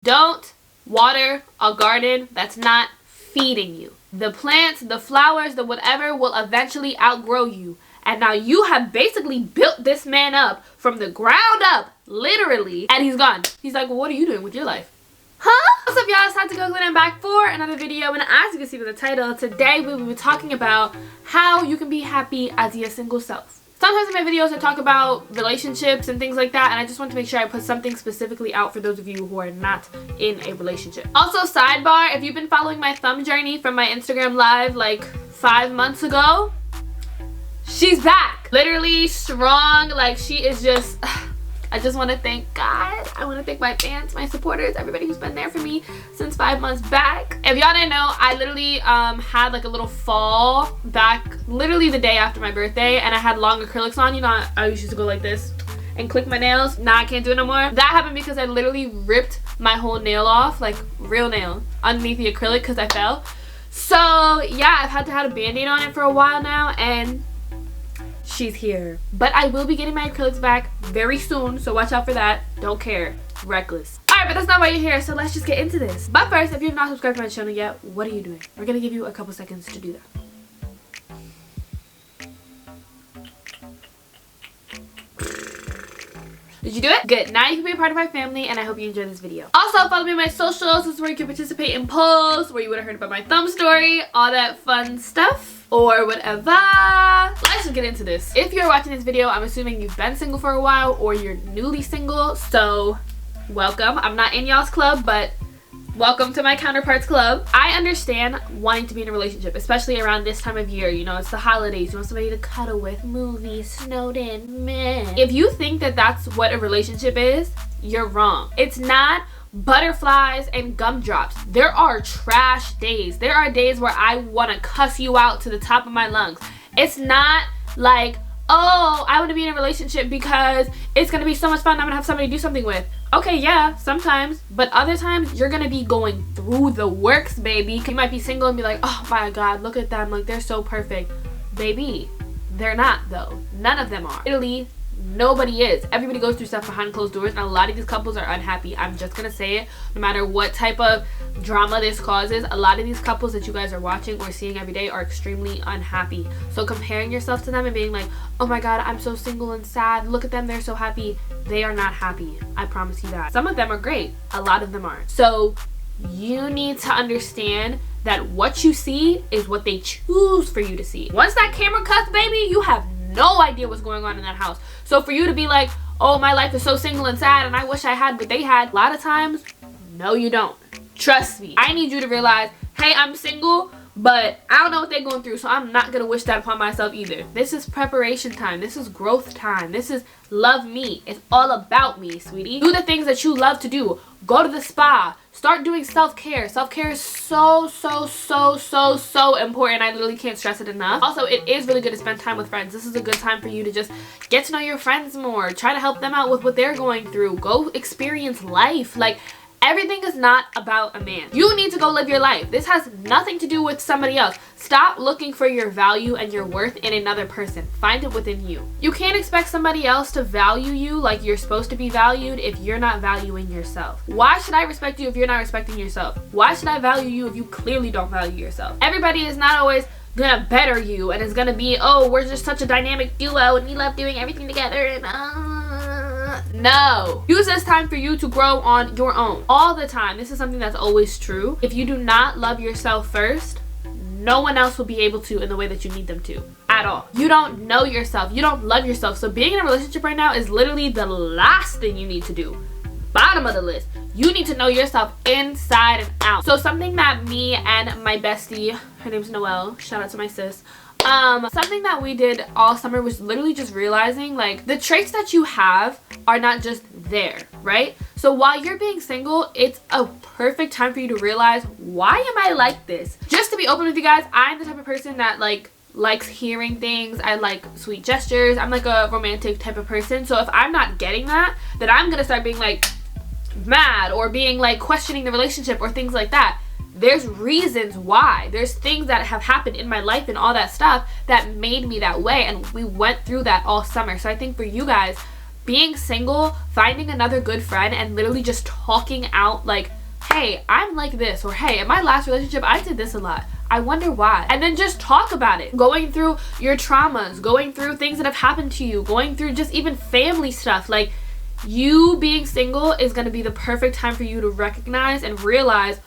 Don't water a garden that's not feeding you. The plants, the flowers, the whatever will eventually outgrow you. And now you have basically built this man up from the ground up, literally, and he's gone. He's like, well, what are you doing with your life? Huh? What's up, y'all? It's tatycokley and I'm back for another video. And as you can see with the title, today we will be talking about how you can be happy as your single self. Sometimes in my videos I talk about relationships and things like that, and I just want to make sure I put something specifically out for those of you who are not in a relationship. Also, sidebar, if you've been following my thumb journey from my Instagram live like 5 months ago, she's back. Literally strong. Like, she is just... I just want to thank God. I want to thank my fans, my supporters, everybody who's been there for me since 5 months back. If y'all didn't know, I literally had like a little fall back literally the day after my birthday, and I had long acrylics on. You know, I used to go like this and click my nails. Nah, I can't do it no more. That happened because I literally ripped my whole nail off, like real nail, underneath the acrylic because I fell. So yeah, I've had to have a band-aid on it for a while now, and she's here. But I will be getting my acrylics back very soon, so watch out for that. Don't care. Reckless. Alright, but that's not why you're here, so let's just get into this. But first, if you have not subscribed to my channel yet, what are you doing? We're gonna give you a couple seconds to do that. Did you do it? Good. Now you can be a part of my family, and I hope you enjoy this video. Also, follow me on my socials. This is where you can participate in polls, where you would have heard about my thumb story, all that fun stuff, or whatever. Let's just get into this. If you're watching this video, I'm assuming you've been single for a while, or you're newly single, so welcome. I'm not in y'all's club, but welcome to my counterparts club. I understand wanting to be in a relationship, especially around this time of year. You know, it's the holidays. You want somebody to cuddle with, movies, snowed in, man. If you think that that's what a relationship is, you're wrong. It's not butterflies and gumdrops. There are trash days. There are days where I want to cuss you out to the top of my lungs. It's not like, oh, I want to be in a relationship because it's going to be so much fun. I'm going to have somebody to do something with. Okay, yeah, sometimes. But other times, you're going to be going through the works, baby. You might be single and be like, oh my God, look at them. Like, they're so perfect. Baby, they're not, though. None of them are. Literally, nobody is. Everybody goes through stuff behind closed doors, and a lot of these couples are unhappy. I'm just going to say it. No matter what type of drama this causes, a lot of these couples that you guys are watching or seeing every day are extremely unhappy. So comparing yourself to them and being like, oh my God, I'm so single and sad, look at them, they're so happy. They are not happy. I promise you that. Some of them are great. A lot of them aren't. So you need to understand that what you see is what they choose for you to see. Once that camera cuts, baby, you have no idea what's going on in that house. So for you to be like, oh, my life is so single and sad and I wish I had what they had, a lot of times, no, you don't. Trust me. I need you to realize, hey, I'm single, but I don't know what they're going through, so I'm not going to wish that upon myself either. This is preparation time. This is growth time. This is love me. It's all about me, sweetie. Do the things that you love to do. Go to the spa. Start doing self-care. Self-care is so important. I literally can't stress it enough. Also, it is really good to spend time with friends. This is a good time for you to just get to know your friends more. Try to help them out with what they're going through. Go experience life. Like, everything is not about a man. You need to go live your life. This has nothing to do with somebody else. Stop looking for your value and your worth in another person. Find it within you. You can't expect somebody else to value you like you're supposed to be valued if you're not valuing yourself. Why should I respect you if you're not respecting yourself? Why should I value you if you clearly don't value yourself? Everybody is not always gonna better you, and it's gonna be, oh, we're just such a dynamic duo and we love doing everything together, and no. Use this time for you to grow on your own. All the time. This is something that's always true. If you do not love yourself first, no one else will be able to in the way that you need them to. At all. You don't know yourself. You don't love yourself. So being in a relationship right now is literally the last thing you need to do. Bottom of the list. You need to know yourself inside and out. So something that me and my bestie, her name's Noelle, shout out to my sis, something that we did all summer was literally just realizing, like, the traits that you have are not just there, right? So while you're being single, it's a perfect time for you to realize, why am I like this? Just to be open with you guys, I'm the type of person that likes hearing things. I like sweet gestures. I'm like a romantic type of person. So if I'm not getting that, then I'm gonna start being like mad or being like questioning the relationship or things like that. There's reasons why. There's things that have happened in my life and all that stuff that made me that way, and we went through that all summer. So I think for you guys, being single, finding another good friend and literally just talking out like, hey, I'm like this, or hey, in my last relationship I did this a lot, I wonder why. And then just talk about it. Going through your traumas, going through things that have happened to you, going through just even family stuff. Like, you being single is going to be the perfect time for you to recognize and realize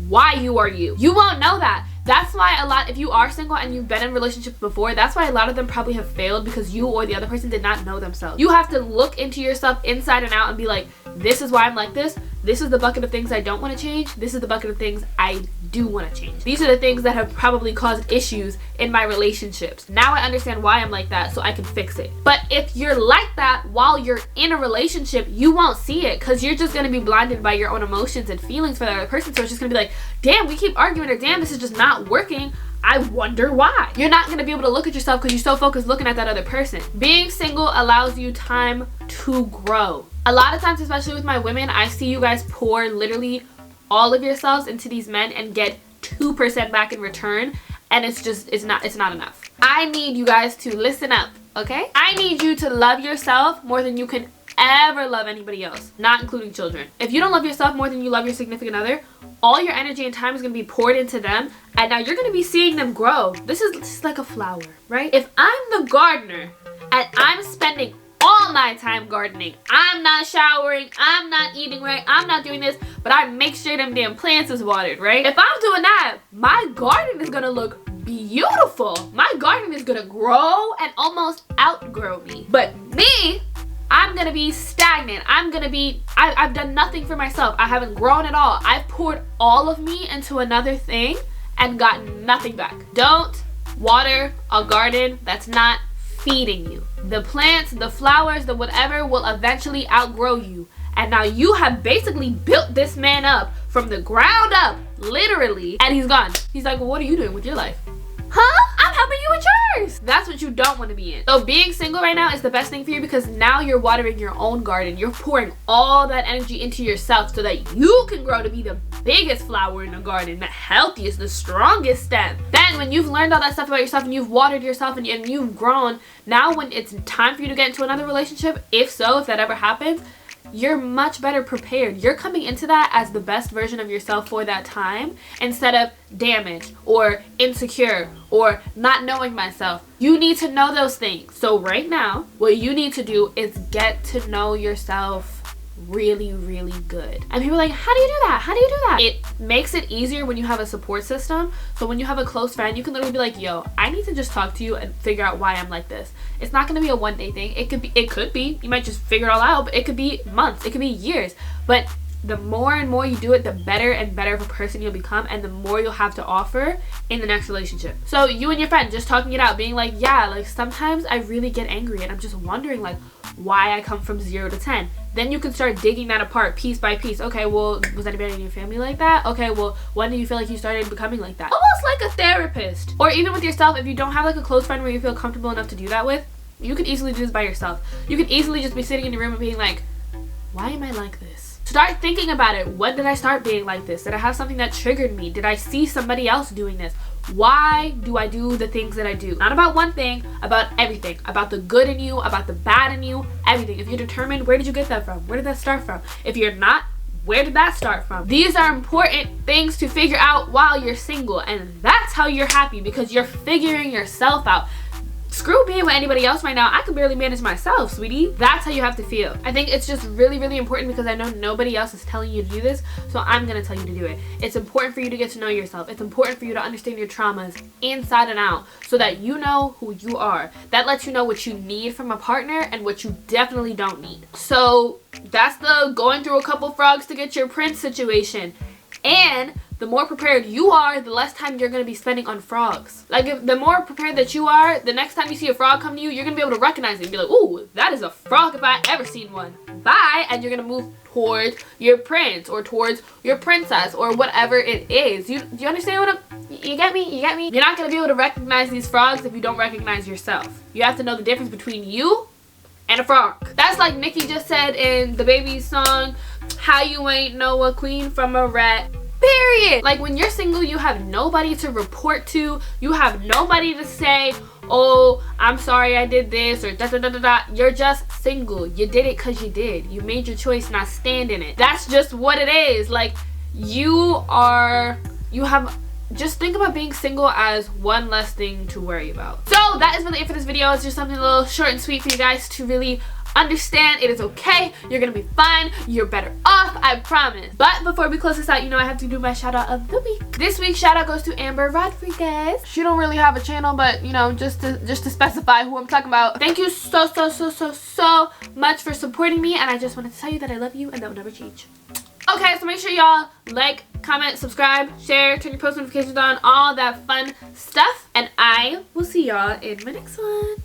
why you are you. You won't know that. That's why if you are single and you've been in relationships before, that's why a lot of them probably have failed, because you or the other person did not know themselves. You have to look into yourself inside and out and be like, this is why I'm like this. This is the bucket of things I don't want to change. This is the bucket of things I do want to change. These are the things that have probably caused issues in my relationships. Now I understand why I'm like that, so I can fix it. But if you're like that while you're in a relationship, you won't see it, because you're just going to be blinded by your own emotions and feelings for the other person. So it's just going to be like, damn, we keep arguing, or damn, this is just not working. I wonder why. You're not going to be able to look at yourself because you're so focused looking at that other person. Being single allows you time to grow. A lot of times, especially with my women, I see you guys pour literally all of yourselves into these men and get 2% back in return, and it's not enough. I need you guys to listen up, okay? I need you to love yourself more than you can ever love anybody else, not including children. If you don't love yourself more than you love your significant other, all your energy and time is going to be poured into them, and now you're going to be seeing them grow. This is like a flower, right? If I'm the gardener and I'm spending all my time gardening, I'm not showering, I'm not eating right, I'm not doing this, but I make sure them damn plants is watered, right? If I'm doing that, my garden is going to look beautiful. My garden is going to grow and almost outgrow me. But me, I'm gonna be stagnant. I've done nothing for myself. I haven't grown at all. I've poured all of me into another thing and gotten nothing back. Don't water a garden that's not feeding you. The plants, the flowers, the whatever will eventually outgrow you. And now you have basically built this man up from the ground up, literally, and he's gone. He's like, well, what are you doing with your life? Huh? I'm helping you with yours. That's what you don't want to be in. So being single right now is the best thing for you, because now you're watering your own garden. You're pouring all that energy into yourself so that you can grow to be the biggest flower in the garden, the healthiest, the strongest stem. Then when you've learned all that stuff about yourself and you've watered yourself and you've grown, now when it's time for you to get into another relationship, if that ever happens, you're much better prepared. You're coming into that as the best version of yourself for that time, instead of damaged or insecure or not knowing myself. You need to know those things. So right now, what you need to do is get to know yourself really, really good. And people are like, how do you do that? How do you do that? It makes it easier when you have a support system. So when you have a close friend, you can literally be like, yo, I need to just talk to you and figure out why I'm like this. It's not going to be a one-day thing. It could be. You might just figure it all out, but it could be months. It could be years. But the more and more you do it, the better and better of a person you'll become, and the more you'll have to offer in the next relationship. So you and your friend just talking it out, being like, yeah, like sometimes I really get angry and I'm just wondering like why I come from 0 to 10. Then you can start digging that apart piece by piece. Okay, well, was anybody in your family like that? Okay, well, when do you feel like you started becoming like that? Almost like a therapist. Or even with yourself, if you don't have like a close friend where you feel comfortable enough to do that with, you can easily do this by yourself. You can easily just be sitting in your room and being like, why am I like this? Start thinking about it. When did I start being like this? Did I have something that triggered me? Did I see somebody else doing this? Why do I do the things that I do? Not about one thing, about everything. About the good in you, about the bad in you, everything. If you're determined, where did you get that from? Where did that start from? If you're not, where did that start from? These are important things to figure out while you're single, and that's how you're happy, because you're figuring yourself out. Screw being with anybody else right now. I can barely manage myself, sweetie. That's how you have to feel. I think it's just really, really important, because I know nobody else is telling you to do this, so I'm gonna tell you to do it. It's important for you to get to know yourself. It's important for you to understand your traumas inside and out, so that you know who you are. That lets you know what you need from a partner and what you definitely don't need. So that's the going through a couple frogs to get your prince situation. And the more prepared you are, the less time you're going to be spending on frogs. Like, if the more prepared that you are, the next time you see a frog come to you, you're going to be able to recognize it and be like, ooh, that is a frog if I ever seen one. Bye. And you're going to move towards your prince or towards your princess or whatever it is. Do you understand what you get me? You get me? You're not going to be able to recognize these frogs if you don't recognize yourself. You have to know the difference between you and a frog. That's like Nicki just said in the Baby's song, how you ain't know a queen from a rat. Period. Like, when you're single, you have nobody to report to. You have nobody to say, oh, I'm sorry I did this, or da da da da da. You're just single. You did it because you did. You made your choice, not stand in it. That's just what it is. Like, just think about being single as one less thing to worry about. So that is really it for this video. It's just something a little short and sweet for you guys to really understand. It is okay. You're gonna be fine. You're better off, I promise. But before we close this out, you know I have to do my shout out of the week. This week's shout out goes to Amber Rodriguez. She don't really have a channel, but you know, just to specify who I'm talking about. Thank you so much for supporting me, and I just wanted to tell you that I love you and that will never change. Okay, so make sure y'all like, comment, subscribe, share, turn your post notifications on, all that fun stuff, and I will see y'all in my next one.